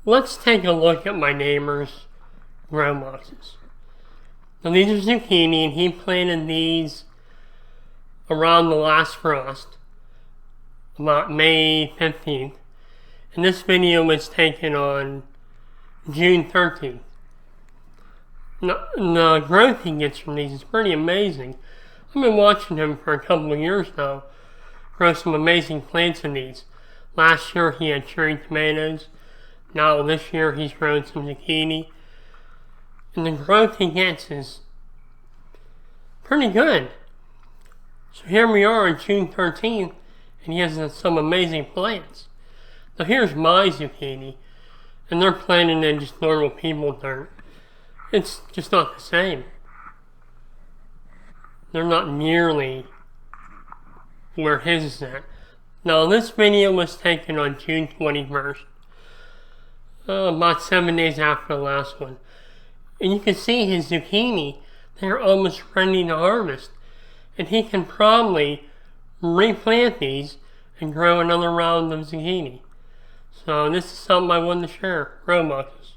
let's take a look at my neighbor's grow boxes. Now these are zucchini, and he planted these around the last frost, about May 15th. And this video was taken on June 13th. Now, the growth he gets from these is pretty amazing. I've been watching him for a couple of years now grow some amazing plants in these. Last year he had cherry tomatoes. Now this year he's grown some zucchini. And the growth he gets is pretty good. So here we are on June 13th, and he has some amazing plants. Now here's my zucchini, and they're planted in just normal people dirt. It's just not the same. They're not nearly where his is at. Now this video was taken on June 21st, about 7 days after the last one. And you can see his zucchini, they're almost ready to harvest. And he can probably replant these and grow another round of zucchini. So this is something I wanted to share. Grow boxes.